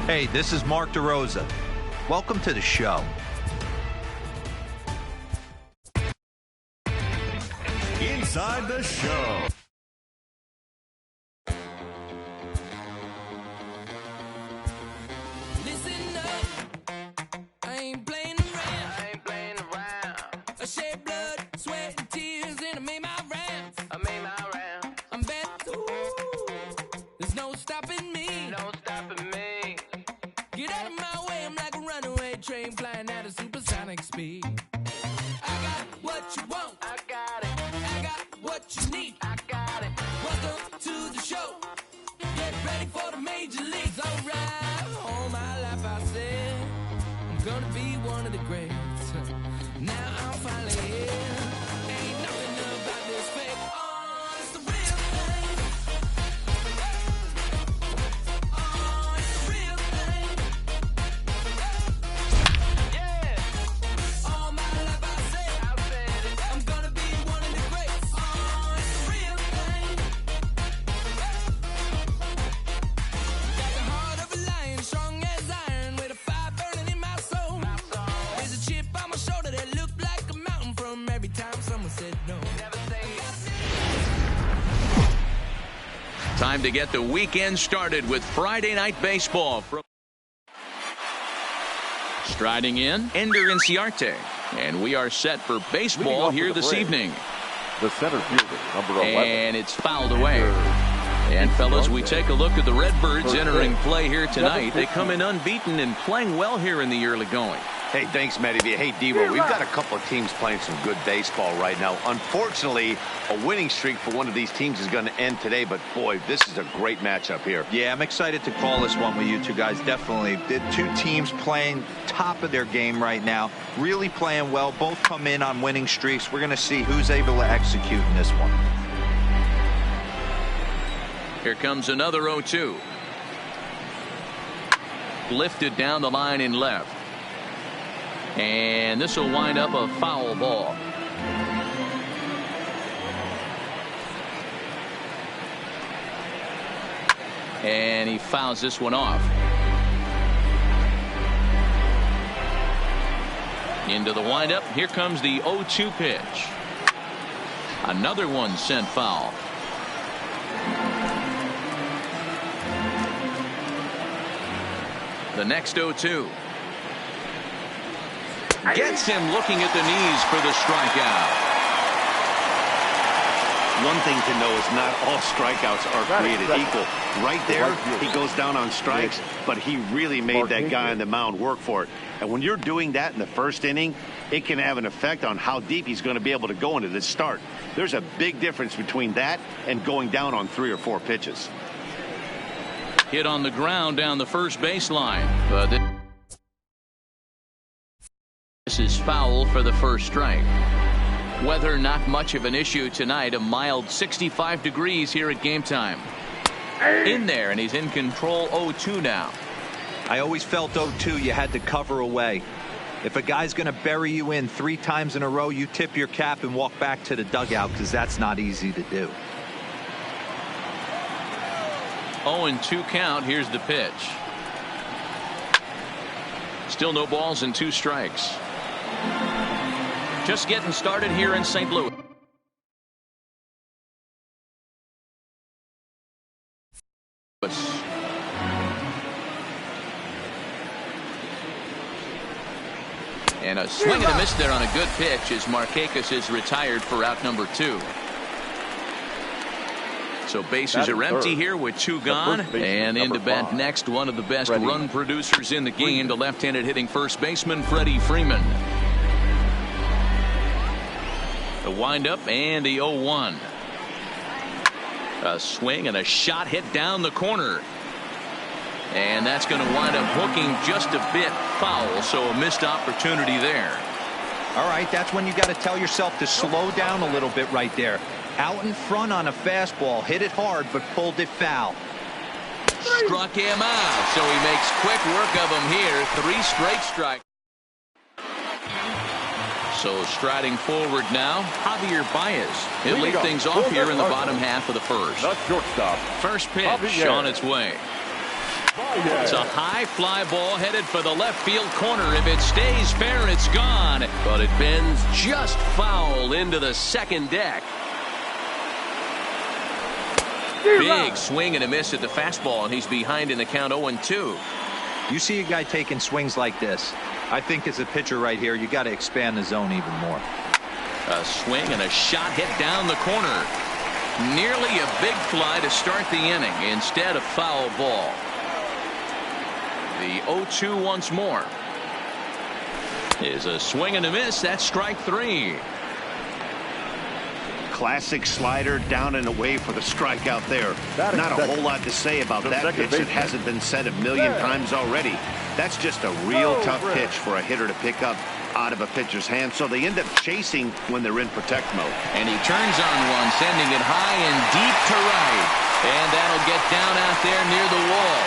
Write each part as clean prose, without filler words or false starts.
Hey, this is Mark DeRosa. Welcome to the show. Inside the show. Listen up, I ain't playing around. I shed blood, sweat, and tears, and I made my rounds. I'm back, ooh, there's no stopping me. Get out of my way, I'm like a runaway train flying at a supersonic speed. I got what you want, I got what you need, Welcome to the show, get ready for the major leagues, alright. All my life I said, I'm gonna be one of the greats. Now I'm finally here, ain't nothing about this fake. Oh, it's the real thing. Oh, it's the real thing. Yeah. All my life I said, I'm gonna be one of the greats. Oh, it's the real thing. Got the heart of a lion, strong as iron, with a fire burning in my soul. There's a chip on my shoulder that looked like a mountain from every time someone said no. Time to get the weekend started with Friday Night Baseball. Striding in, Ender Inciarte. And we are set for baseball here this evening. The center fielder, number 11. And it's fouled away. And fellas, we take a look at the Redbirds entering play here tonight. They come in unbeaten and playing well here in the early going. Hey, thanks, Matty V. Hey, Devo, we've got a couple of teams playing some good baseball right now. Unfortunately, a winning streak for one of these teams is going to end today, but boy, this is a great matchup here. Yeah, I'm excited to call this one with you two guys, definitely. The two teams playing top of their game right now, really playing well. Both come in on winning streaks. We're going to see who's able to execute in this one. Here comes another 0-2. Lifted down the line in left. And this will wind up a foul ball. And he fouls this one off. Into the windup. Here comes the 0-2 pitch. Another one sent foul. The next 0-2. Gets him looking at the knees for the strikeout. One thing to know is not all strikeouts are created equal. Right there, he goes down on strikes, but he really made that guy on the mound work for it. And when you're doing that in the first inning, it can have an effect on how deep he's going to be able to go into this start. There's a big difference between that and going down on 3 or 4 pitches. Hit on the ground down the first baseline. But this is foul for the first strike. Weather not much of an issue tonight. A mild 65 degrees here at game time. In there, and he's in control. 0-2 now. I always felt 0-2 you had to cover away. If a guy's going to bury you in 3 times in a row, you tip your cap and walk back to the dugout, because that's not easy to do. 0-2 count. Here's the pitch. Still no balls and 2 strikes. Just getting started here in St. Louis. And a swing and a miss there on a good pitch as Markakis is retired for out number 2. So bases are empty here with 2 gone. And in to bat next, one of the best run producers in the game, the left-handed hitting first baseman, Freddie Freeman. The windup and the 0-1. A swing and a shot hit down the corner. And that's going to wind up hooking just a bit foul, so a missed opportunity there. All right, that's when you got to tell yourself to slow down a little bit right there. Out in front on a fastball, hit it hard, but pulled it foul. Struck him out, so he makes quick work of him here. 3 straight strikes. So striding forward now, Javier Baez. He'll lead things off here in the bottom half of the first. The shortstop. First pitch on its way. It's a high fly ball headed for the left field corner. If it stays fair, it's gone. But it bends just foul into the second deck. Big swing and a miss at the fastball, and he's behind in the count 0-2. You see a guy taking swings like this. I think as a pitcher right here, you got to expand the zone even more. A swing and a shot hit down the corner. Nearly a big fly to start the inning. Instead, a foul ball. The 0-2 once more. Is a swing and a miss. That's strike 3. Classic slider down and away for the strikeout there. Not a whole lot to say about that pitch. It hasn't been said a million times already. That's just a real tough pitch for a hitter to pick up out of a pitcher's hand. So they end up chasing when they're in protect mode. And he turns on one, sending it high and deep to right. And that'll get down out there near the wall.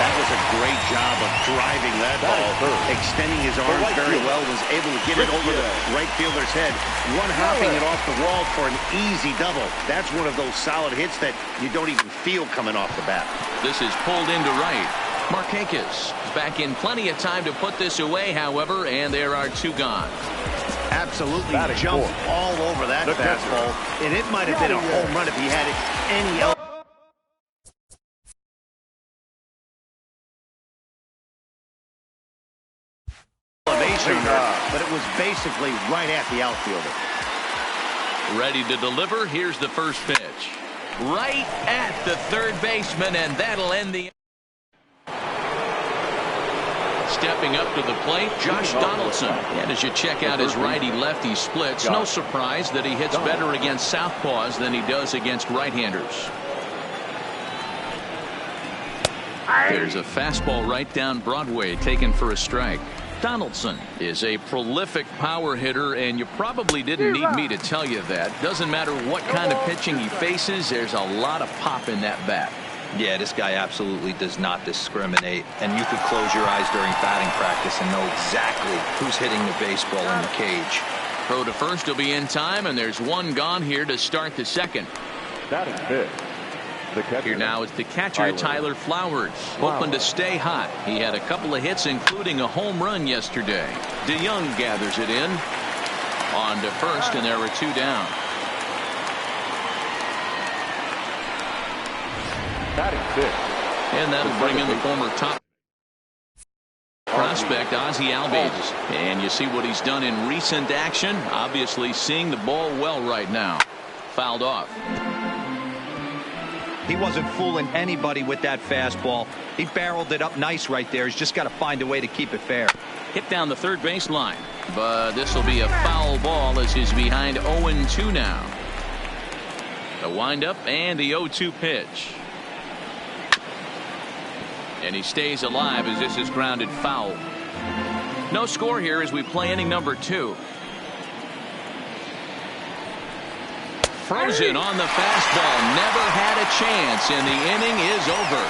That was a great job of driving that ball, extending his arms very well, was able to get it over the right fielder's head, one-hopping it off the wall for an easy double. That's one of those solid hits that you don't even feel coming off the bat. This is pulled into right. Markakis is back in plenty of time to put this away, however, and there are 2 gone. Absolutely jumped all over that fastball, and it might have been a home run if he had it any else. But it was basically right at the outfielder. Ready to deliver. Here's the first pitch. Right at the third baseman, and that'll end the... Stepping up to the plate, Josh Donaldson. And as you check out his righty-lefty splits, no surprise that he hits better against southpaws than he does against right-handers. There's a fastball right down Broadway, taken for a strike. Donaldson is a prolific power hitter, and you probably didn't need me to tell you that. Doesn't matter what kind of pitching he faces, there's a lot of pop in that bat. Yeah, this guy absolutely does not discriminate, and you could close your eyes during batting practice and know exactly who's hitting the baseball in the cage. Throw to first will be in time, and there's 1 gone here to start the second. Batting fifth. Here now is the catcher, Tyler Flowers, hoping to stay hot. He had a couple of hits, including a home run yesterday. DeYoung gathers it in. On to first, and there are 2 down. Batting fifth. And that'll bring in the former top prospect, Ozzie Albies. And you see what he's done in recent action. Obviously seeing the ball well right now. Fouled off. He wasn't fooling anybody with that fastball. He barreled it up nice right there. He's just got to find a way to keep it fair. Hit down the third base line. But this will be a foul ball as he's behind 0-2 now. The windup and the 0-2 pitch. And he stays alive as this is grounded foul. No score here as we play inning number 2. Frozen on the fastball, never had a chance, and the inning is over.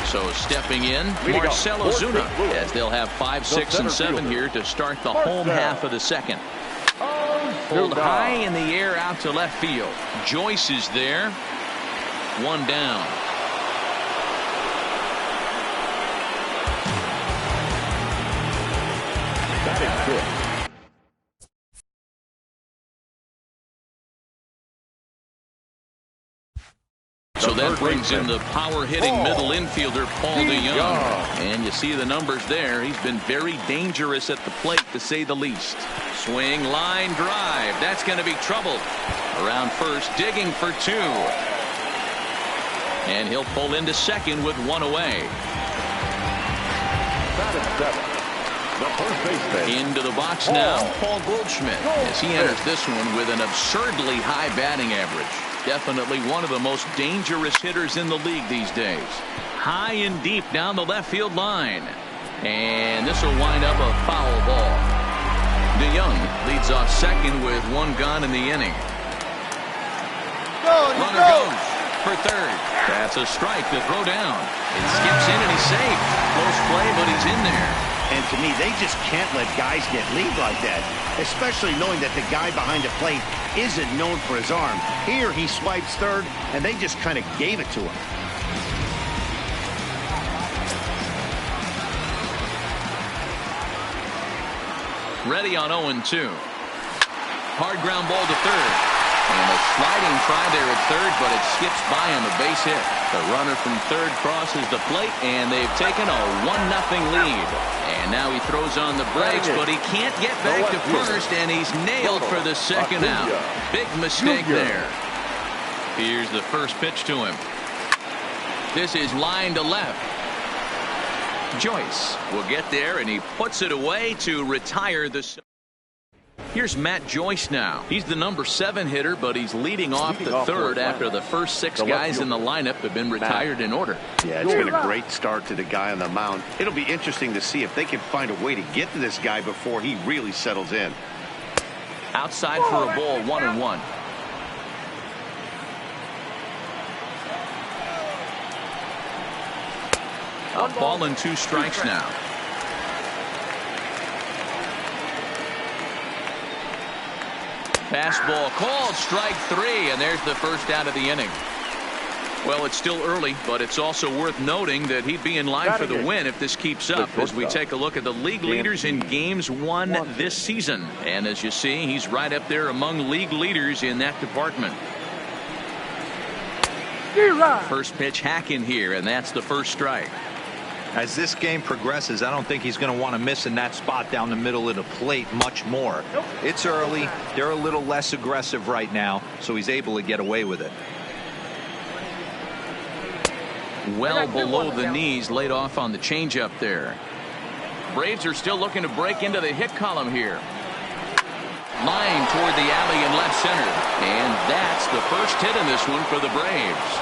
So stepping in, Marcell Ozuna, as they'll have 5, 6, and 7 here to start the home half of the second. Pulled high in the air out to left field. Joyce is there. 1 down. Batting fifth. So that brings in the power-hitting middle infielder, Paul DeYoung. And you see the numbers there. He's been very dangerous at the plate, to say the least. Swing, line, drive. That's going to be trouble. Around first, digging for 2. And he'll pull into second with 1 away. The first baseman. Into the box now, Paul Goldschmidt, as he enters this one with an absurdly high batting average. Definitely one of the most dangerous hitters in the league these days. High and deep down the left field line. And this will wind up a foul ball. DeYoung leads off second with 1 gone in the inning. Runner goes for third. That's a strike to throw down. It skips in and he's safe. Close play, but he's in there. And to me, they just can't let guys get lead like that, especially knowing that the guy behind the plate isn't known for his arm. Here, he swipes third, and they just kind of gave it to him. Ready on 0-2. Hard ground ball to third. And a sliding try there at third, but it skips by him, a base hit. The runner from third crosses the plate, and they've taken a 1-0 lead. And now he throws on the brakes, but he can't get back to first, and he's nailed for the second out. Big mistake there. Here's the first pitch to him. This is line to left. Joyce will get there, and he puts it away to retire the... Here's Matt Joyce now. He's the number 7 hitter, but he's leading off the third after the first 6 guys in the lineup have been retired in order. Yeah, it's been a great start to the guy on the mound. It'll be interesting to see if they can find a way to get to this guy before he really settles in. Outside for a ball, 1-1. A ball and 2 strikes now. Fastball called, strike 3, and there's the first out of the inning. Well, it's still early, but it's also worth noting that he'd be in line for the win if this keeps up as we take a look at the league leaders in games won this season. And as you see, he's right up there among league leaders in that department. First pitch hack in here, and that's the first strike. As this game progresses, I don't think he's going to want to miss in that spot down the middle of the plate much more. It's early. They're a little less aggressive right now, so he's able to get away with it. Well below the knees, laid off on the changeup there. Braves are still looking to break into the hit column here. Line toward the alley in left center. And that's the first hit in this one for the Braves.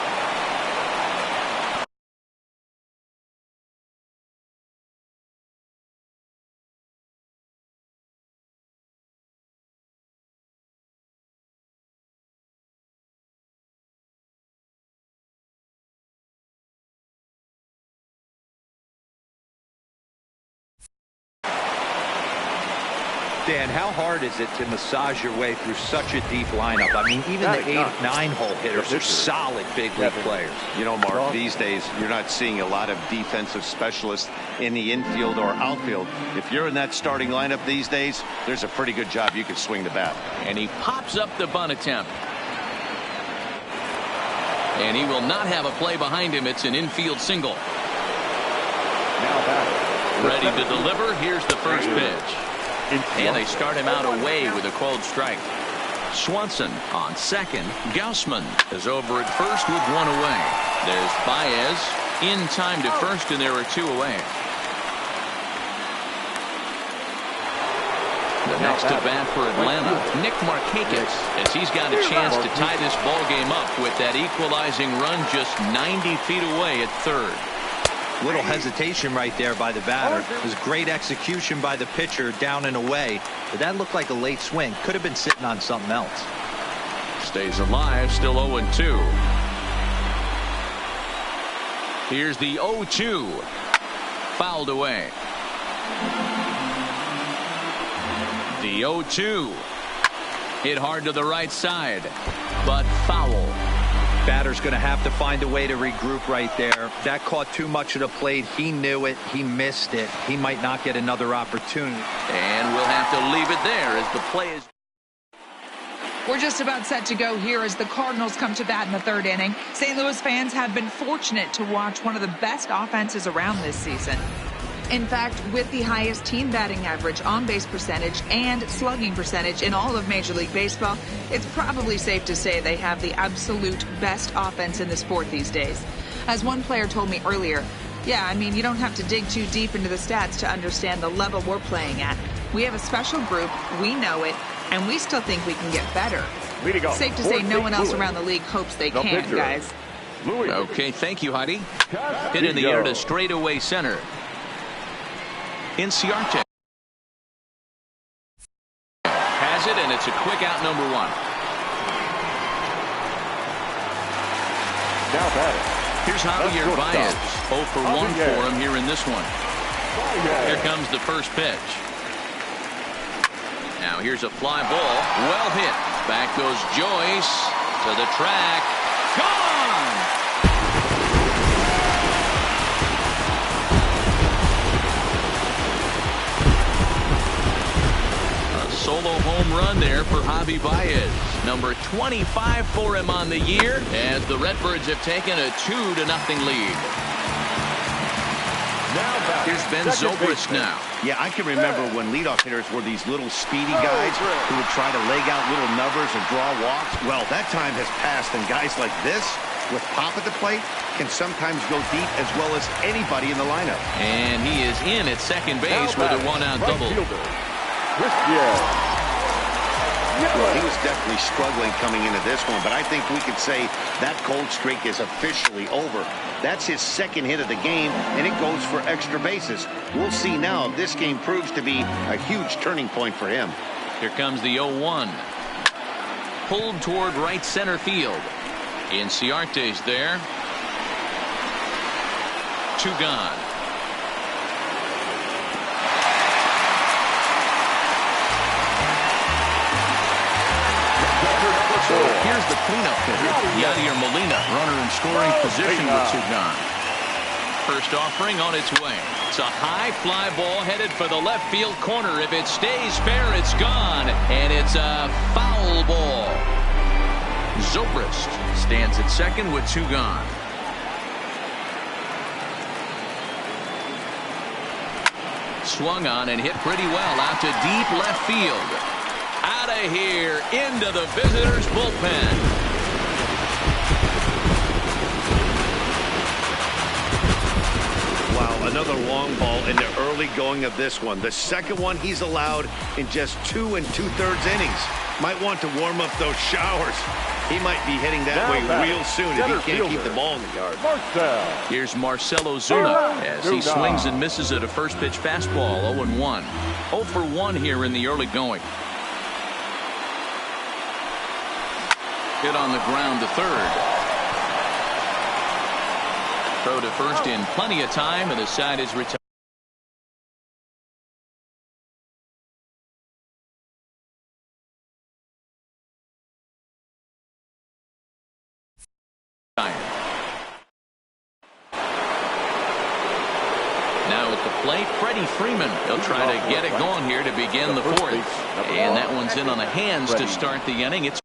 Dan, how hard is it to massage your way through such a deep lineup? I mean, even the 8-9 hole hitters are solid big league players. You know, Mark, these days you're not seeing a lot of defensive specialists in the infield or outfield. If you're in that starting lineup these days, there's a pretty good job you can swing the bat. And he pops up the bunt attempt. And he will not have a play behind him. It's an infield single. Ready to deliver. Here's the first pitch. And they start him out away with a called strike. Swanson on second. Gausman is over at first with 1 away. There's Baez in time to first, and there are 2 away. The next to bat for Atlanta, Nick Markakis, as he's got a chance to tie this ball game up with that equalizing run just 90 feet away at third. Little hesitation right there by the batter. It was great execution by the pitcher down and away, but that looked like a late swing. Could have been sitting on something else. Stays alive, still 0-2. Here's the 0-2. Fouled away. The 0-2. Hit hard to the right side, but foul. Batter's going to have to find a way to regroup right there. That caught too much of the plate. He knew it. He missed it. He might not get another opportunity. And we'll have to leave it there as the play is. We're just about set to go here as the Cardinals come to bat in the 3rd inning. St. Louis fans have been fortunate to watch one of the best offenses around this season. In fact, with the highest team batting average, on-base percentage, and slugging percentage in all of Major League Baseball, it's probably safe to say they have the absolute best offense in the sport these days. As one player told me earlier, yeah, I mean, you don't have to dig too deep into the stats to understand the level we're playing at. We have a special group, we know it, and we still think we can get better. Safe to say no one else around the league hopes they can, guys. Okay, thank you, Heidi. Hit in the air to straightaway center. Inciarte has it, and it's a quick out, number 1. Here's Javier Baez. 0 for 1 for him here in this one. Here comes the first pitch. Now here's a fly ball. Well hit. Back goes Joyce to the track. Gone! A solo home run there for Javi Baez. Number 25 for him on the year as the Redbirds have taken a 2-0 lead. Here's Ben Zobrist now. Yeah, I can remember when leadoff hitters were these little speedy guys who would try to leg out little numbers and draw walks. Well, that time has passed, and guys like this, with pop at the plate, can sometimes go deep as well as anybody in the lineup. And he is in at second base with a one-out double. Well, he was definitely struggling coming into this one, but I think we could say that cold streak is officially over. That's his second hit of the game, and it goes for extra bases. We'll see now if this game proves to be a huge turning point for him. Here comes the 0-1. Pulled toward right center field. Inciarte's there. 2 gone. So here's the cleanup hitter, Yadier Molina, runner in scoring position with 2 gone. First offering on its way. It's a high fly ball headed for the left field corner. If it stays fair, it's gone, and it's a foul ball. Zobrist stands at second with 2 gone. Swung on and hit pretty well out to deep left field. Out of here into the visitors' bullpen. Wow, another long ball in the early going of this one. The second one he's allowed in just 2 2/3 innings. Might want to warm up those showers. He might be hitting that way real soon if he can't keep the ball in the yard. Here's Marcell Ozuna as he swings and misses at a first pitch fastball. 0-1. 0 for 1 here in the early going. Hit on the ground to third. Throw to first in plenty of time, and the side is retired. Now at the plate, Freddie Freeman. He'll try to get it going here to begin the 4th. And that one's in on the hands to start the inning. It's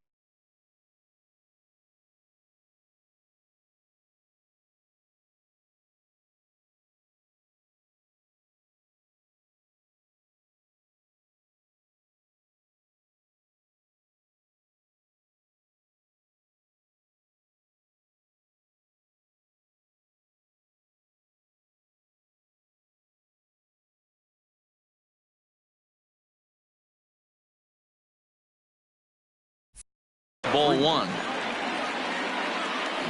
ball 1.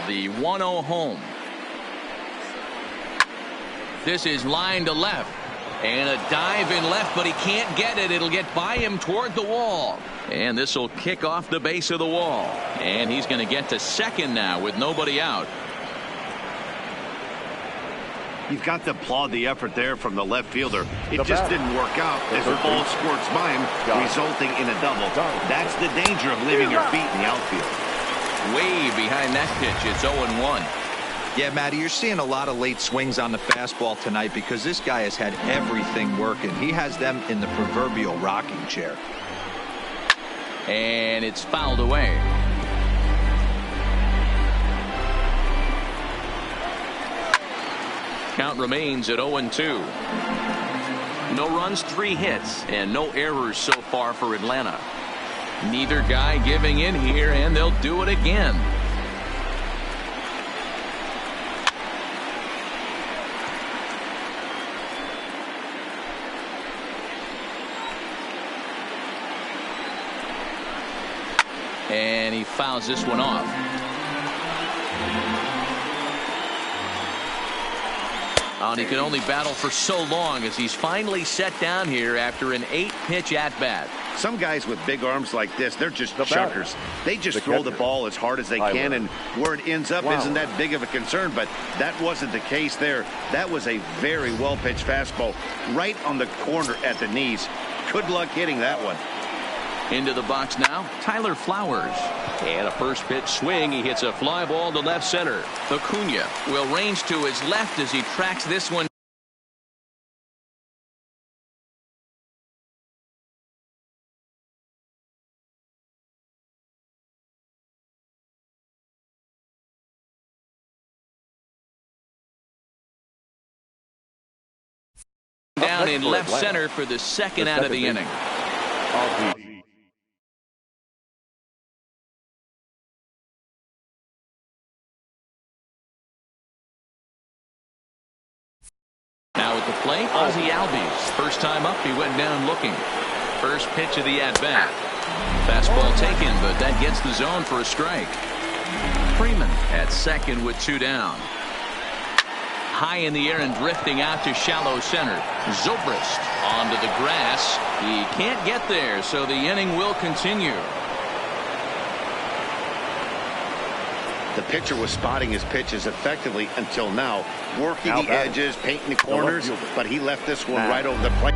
The 1-0 home. This is line to left. And a dive in left, but he can't get it. It'll get by him toward the wall. And this will kick off the base of the wall. And he's going to get to second now with nobody out. You've got to applaud the effort there from the left fielder. It just didn't work out as the ball squirts by him, resulting in a double. That's the danger of leaving your feet in the outfield. Way behind that pitch, it's 0-1. Yeah, Matty, you're seeing a lot of late swings on the fastball tonight because this guy has had everything working. He has them in the proverbial rocking chair. And it's fouled away. Count remains at 0-2. No runs, 3 hits, and no errors so far for Atlanta. Neither guy giving in here, and they'll do it again. And he fouls this one off. And he can only battle for so long as he's finally set down here after an 8-pitch at-bat. Some guys with big arms like this, they're just chuckers. They just throw the ball as hard as they can, and where it ends up isn't that big of a concern, but that wasn't the case there. That was a very well-pitched fastball right on the corner at the knees. Good luck hitting that one. Into the box now, Tyler Flowers. And a first pitch swing. He hits a fly ball to left center. Acuna will range to his left as he tracks this one. Down in left center for the second out of the inning. Now at the plate, Ozzie Albies. First time up, he went down looking. First pitch of the at-bat. Fastball taken, but that gets the zone for a strike. Freeman at second with 2 down. High in the air and drifting out to shallow center. Zobrist onto the grass. He can't get there, so the inning will continue. The pitcher was spotting his pitches effectively until now, working the edges, painting the corners, but he left this one right over the plate.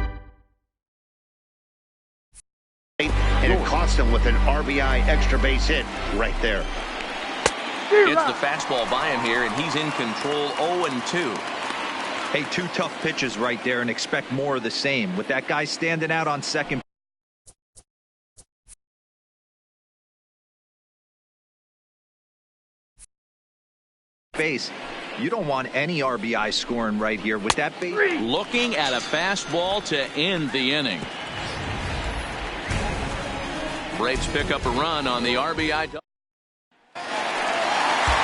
And it cost him with an RBI extra base hit right there. It's the fastball by him here, and he's in control 0-2. Hey, 2 tough pitches right there, and expect more of the same. With that guy standing out on second base, you don't want any RBI scoring right here with that base. Looking at a fastball to end the inning. Braves pick up a run on the RBI.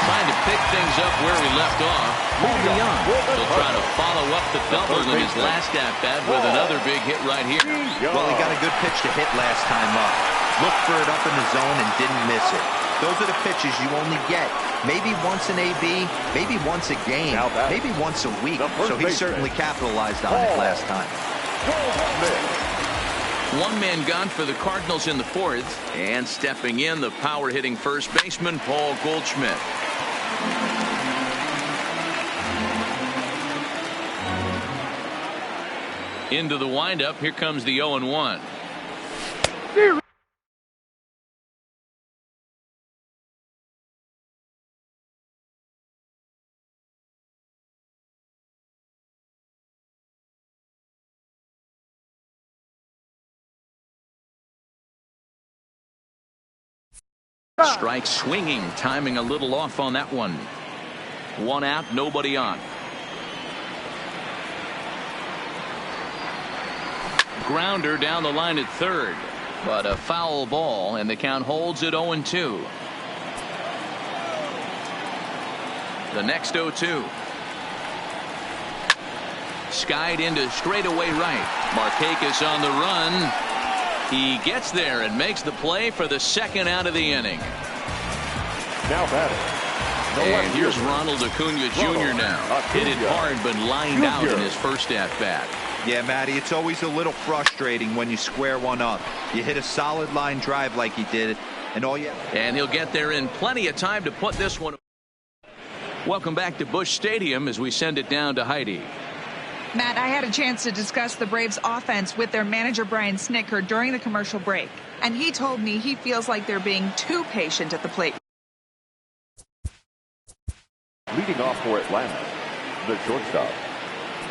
Trying to pick things up where we left off. Moving on. He'll try to follow up the double in his last at-bat with another big hit right here. Well, he got a good pitch to hit last time up. Looked for it up in the zone and didn't miss it. Those are the pitches you only get maybe once an AB, maybe once a game, maybe once a week. So he certainly capitalized on it last time. One man gone for the Cardinals in the 4th, and stepping in, the power-hitting first baseman, Paul Goldschmidt. Into the windup, here comes the 0-1. Strike swinging, timing a little off on that one. 1 out, nobody on. Grounder down the line at third, but a foul ball, and the count holds at 0-2. The next 0-2. Skied into straightaway right. Markakis on the run. He gets there and makes the play for the second out of the inning. Now batting. And here's Ronald Acuna Jr. now. Hit it hard, but lined out in his first at-bat. Yeah, Matty, it's always a little frustrating when you square one up. You hit a solid line drive like he did, and And he'll get there in plenty of time to put this one. Welcome back to Busch Stadium as we send it down to Heidi. Matt, I had a chance to discuss the Braves offense with their manager Brian Snitker during the commercial break, and he told me he feels like they're being too patient at the plate. Leading off for Atlanta, the shortstop,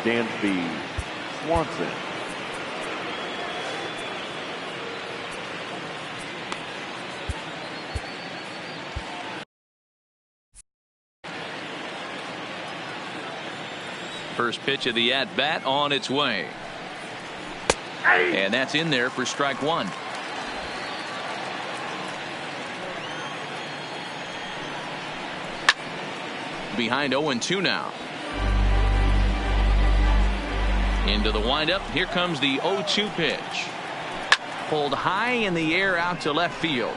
Dansby Swanson. First pitch of the at-bat on its way. And that's in there for strike 1. Behind 0-2 now. Into the windup. Here comes the 0-2 pitch. Pulled high in the air out to left field.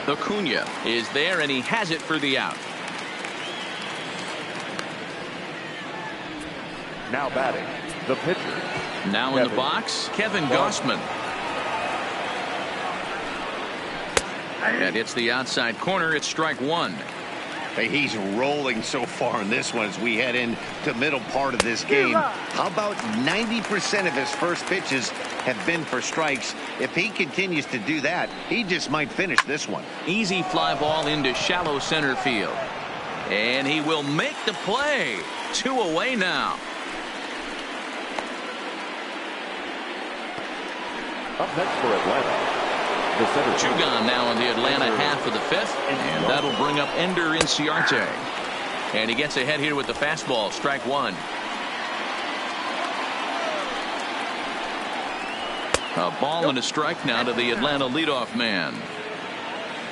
Acuna is there, and he has it for the out. Now batting, the pitcher, Now in the box, Kevin Gausman. And hits the outside corner. It's strike one. Hey, he's rolling so far in this one as we head into middle part of this game. How about 90% of his first pitches have been for strikes? If he continues to do that, he just might finish this one. Easy fly ball into shallow center field. And he will make the play. 2 away now. Up next for Atlanta, the center. 2 gone now in the Atlanta half of the 5th. And that'll bring up Ender Inciarte. And he gets ahead here with the fastball. Strike one. A ball and a strike now to the Atlanta leadoff man.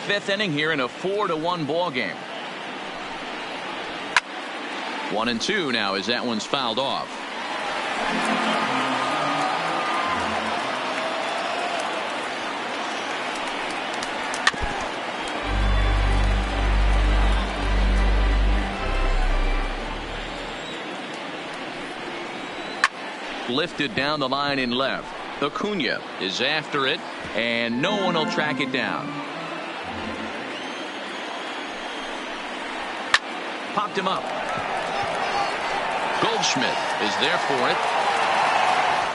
5th inning here in a 4-1 ball game. 1-2 now as that one's fouled off. Lifted down the line in left. Acuna is after it, and no one will track it down. Popped him up. Goldschmidt is there for it,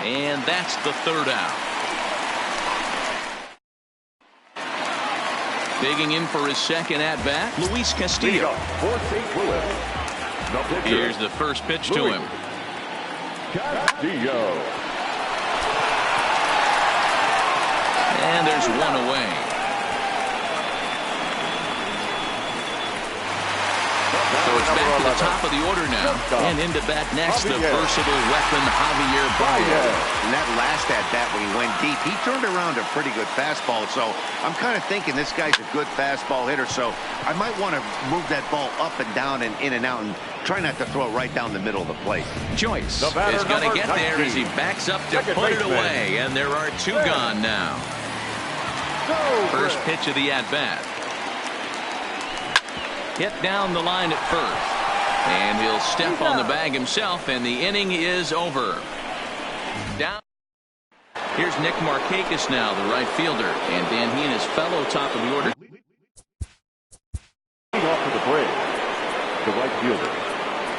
and that's the 3rd out. Digging in for his 2nd at bat, Luis Castillo. Here's the first pitch to him. Castillo. And there's 1 away. So it's back to the top of the order now. And into bat next, the versatile weapon, Javier Baez. And that last at-bat when he went deep, he turned around a pretty good fastball. So I'm kind of thinking this guy's a good fastball hitter. So I might want to move that ball up and down and in and out and try not to throw it right down the middle of the plate. Joyce is going to get there as he backs up to put it away. And there are 2 gone now. First pitch of the at-bat. Hit down the line at first. And he'll step on the bag himself, and the inning is over. Down. Here's Nick Markakis now, the right fielder. And Dan Heen, his fellow top of the order. Off to the break, the right fielder,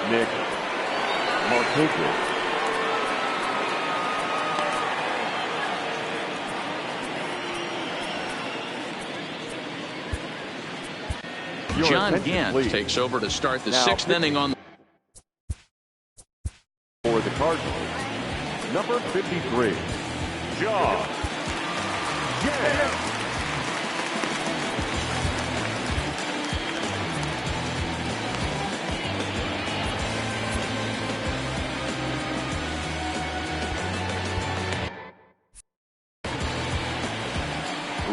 Nick Markakis. John Gant takes over to start the 6th inning on for the Cardinals. Number 53, John Gant.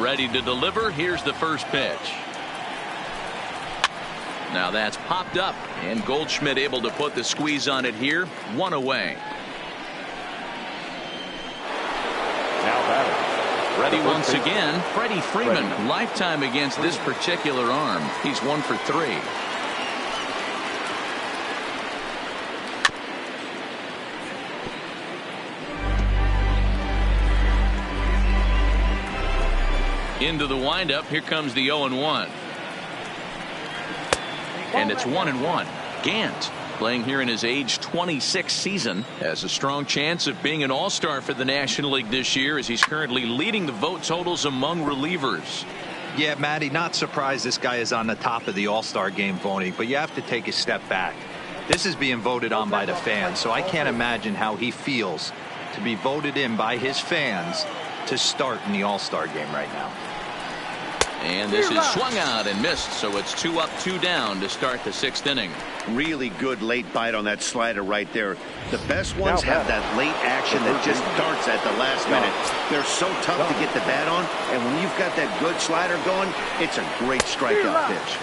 ready to deliver. Here's the first pitch. Now that's popped up, and Goldschmidt able to put the squeeze on it here. 1 away. Now batting. Ready once again, Freddie Freeman. Lifetime against this particular arm. He's 1 for 3. Into the windup. Here comes the 0-1. And it's 1-1. Gant, playing here in his age 26 season, has a strong chance of being an all-star for the National League this year, as he's currently leading the vote totals among relievers. Yeah, Matty, not surprised this guy is on the top of the all-star game voting, but you have to take a step back. This is being voted on by the fans, so I can't imagine how he feels to be voted in by his fans to start in the all-star game right now. And this is swung out and missed, so it's 2 up, 2 down to start the 6th inning. Really good late bite on that slider right there. The best ones have that late action that just darts at the last minute. They're so tough to get the bat on, and when you've got that good slider going, it's a great strikeout pitch.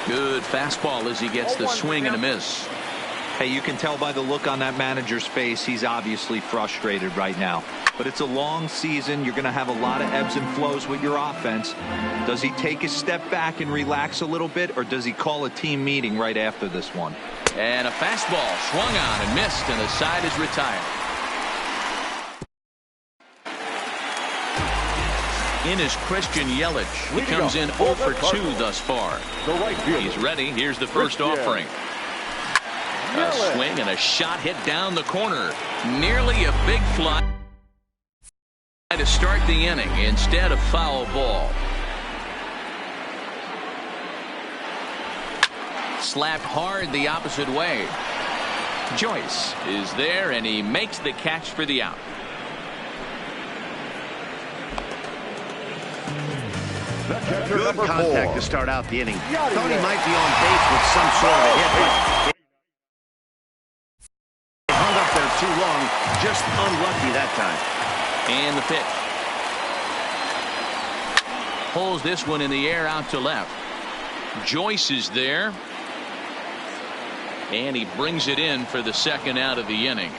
Good fastball as he gets the swing and a miss. Hey, you can tell by the look on that manager's face, he's obviously frustrated right now. But it's a long season. You're going to have a lot of ebbs and flows with your offense. Does he take a step back and relax a little bit, or does he call a team meeting right after this one? And a fastball swung on and missed, and the side is retired. in is Christian Yelich. He comes in 0 for 2 thus far. He's ready. Here's the first offering. A swing and a shot hit down the corner. Nearly a big fly to start the inning instead of foul ball. Slapped hard the opposite way. Joyce is there, and he makes the catch for the out. Good contact to start out the inning. Thought he might be on base with some sort of a hit, but he hung up there too long. Just unlucky that time. And the pitch. Pulls this one in the air out to left. Joyce is there. And he brings it in for the second out of the inning.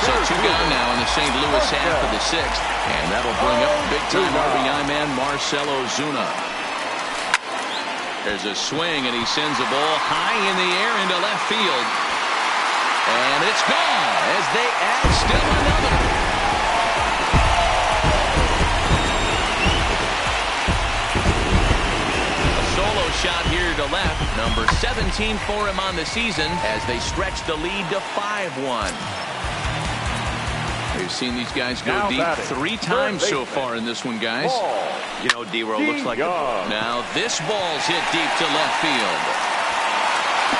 So 2 gone now in the St. Louis half of the 6th. And that'll bring up big-time RBI man Marcell Ozuna. There's a swing, and he sends a ball high in the air into left field. And it's gone as they add still another. Shot here to left. Number 17 for him on the season as they stretch the lead to 5-1. We've seen these guys go deep 3 times so far in this one, guys. You know, D-Row looks like now this ball's hit deep to left field.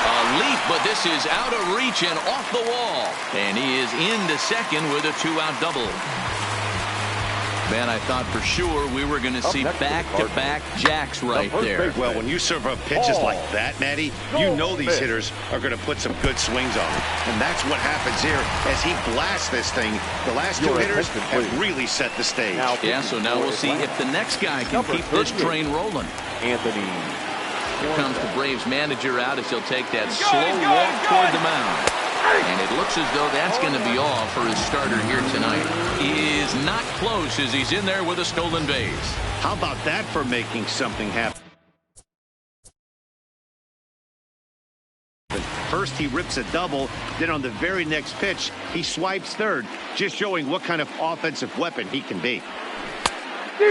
A leap, but this is out of reach and off the wall. And he is into second with a 2-out double. Man, I thought for sure we were going to see back-to-back jacks right there. Well, when you serve up pitches like that, Matty, you know these hitters are going to put some good swings on them. And that's what happens here as he blasts this thing. The last 2 hitters have really set the stage. Yeah, so now we'll see if the next guy can keep this train rolling. Anthony. Here comes the Braves manager out as he'll take that slow walk toward the mound. And it looks as though that's going to be all for his starter here tonight. He is not close as he's in there with a stolen base. How about that for making something happen? First he rips a double, then on the very next pitch he swipes third, just showing what kind of offensive weapon he can be.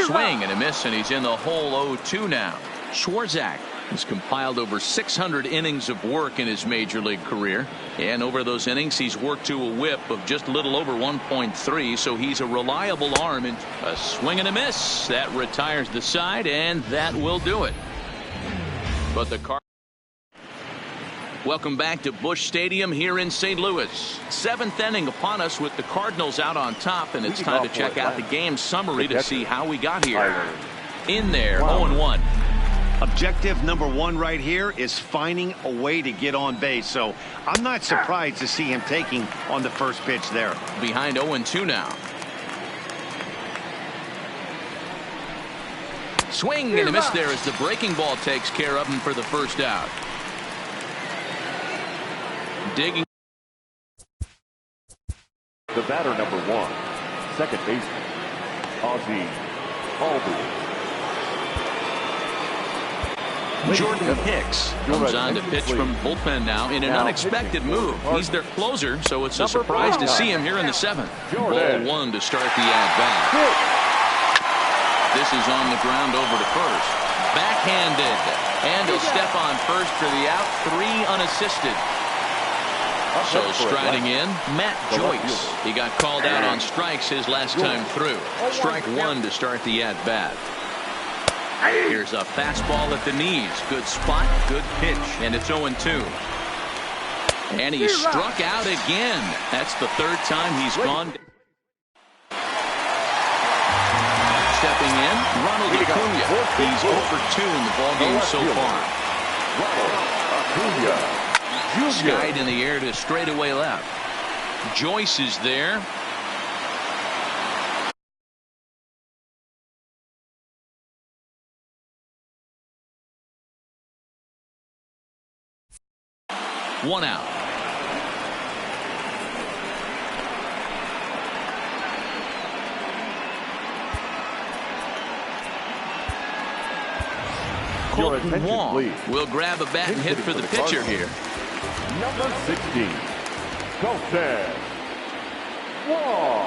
Swing and a miss, and he's in the hole 0-2 now. Schwarzak has compiled over 600 innings of work in his major league career, and over those innings he's worked to a whip of just a little over 1.3, so he's a reliable arm. And a swing and a miss that retires the side, and that will do it. But the Cardinals. Welcome back to Busch Stadium here in St. Louis. 7th inning upon us with the Cardinals out on top, and it's time to check out the game summary to see how we got here. In there, 0-1. Objective number 1 right here is finding a way to get on base. So I'm not surprised to see him taking on the first pitch there. Behind 0-2 now. Swing and a miss there as the breaking ball takes care of him for the first out. Digging. The batter number 1, second baseman, Ozzie Albies. Jordan Hicks comes on to pitch from bullpen now in an unexpected move. He's their closer, so it's a surprise to see him here in the 7th. Ball 1 to start the at-bat. This is on the ground over to first. Backhanded. And he'll step on first for the out. 3 unassisted. So striding in, Matt Joyce. He got called out on strikes his last time through. Strike 1 to start the at-bat. Here's a fastball at the knees. Good spot, good pitch, and it's 0-2. And he struck out again. That's the 3rd time he's gone. Stepping in, Ronald Acuna. He's 0 for 2 in the ballgame so far. Skied in the air to straightaway left. Joyce is there. One out. Colton Wong will grab a bat and hit for the pitcher here. Number 16, Colton Wong.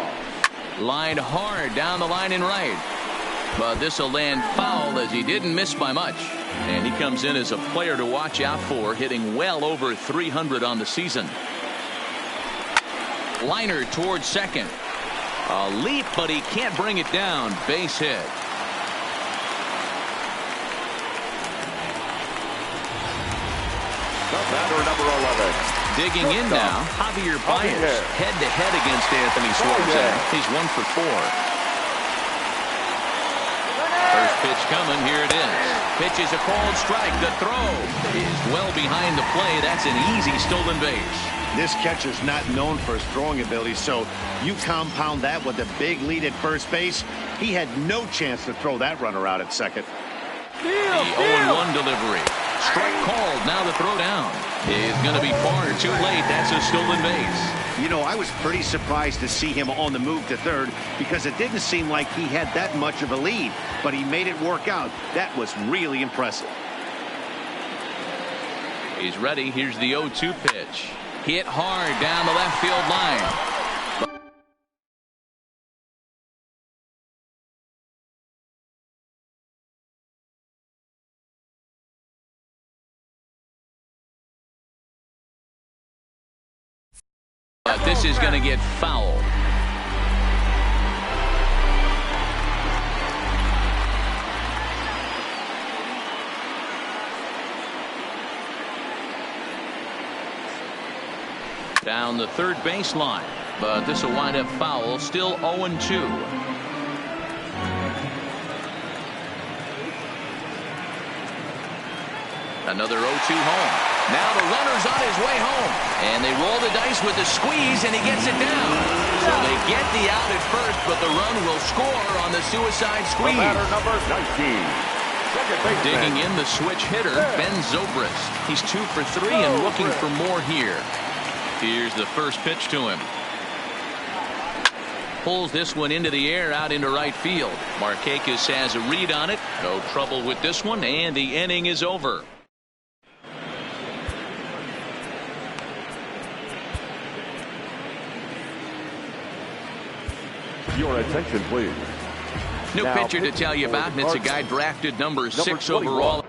Lined hard down the line and right. But this will land foul as he didn't miss by much. And he comes in as a player to watch out for, hitting well over 300 on the season. Liner towards second. A leap, but he can't bring it down. Base hit. The batter, number 11. Digging in now, Javier Baez, head-to-head against Anthony Swartzen. He's 1 for 4. First pitch coming, here it is. Pitch is a called strike. The throw is well behind the play. That's an easy stolen base. This catcher's not known for his throwing ability, so you compound that with a big lead at first base. He had no chance to throw that runner out at second. The 0-1 delivery. Strike called. Now the throw down is going to be far too late. That's a stolen base. You know, I was pretty surprised to see him on the move to third because it didn't seem like he had that much of a lead, but he made it work out. That was really impressive. He's ready. Here's the 0-2 pitch. Hit hard down the left field line. But this is going to get fouled. Down the third baseline, but this will wind up foul. Still 0-2. Another 0-2 home. Now the runner's on his way home, and they roll the dice with the squeeze, and he gets it down. So they get the out at first, but the run will score on the suicide squeeze. The batter, number 19. Digging in, the switch hitter, Ben Zobrist. He's 2 for 3 and looking for more here. Here's the first pitch to him. Pulls this one into the air out into right field. Markakis has a read on it. No trouble with this one, and the inning is over. Your attention, please. New Now, pitcher to tell you about, and it's a guy drafted number 6 overall.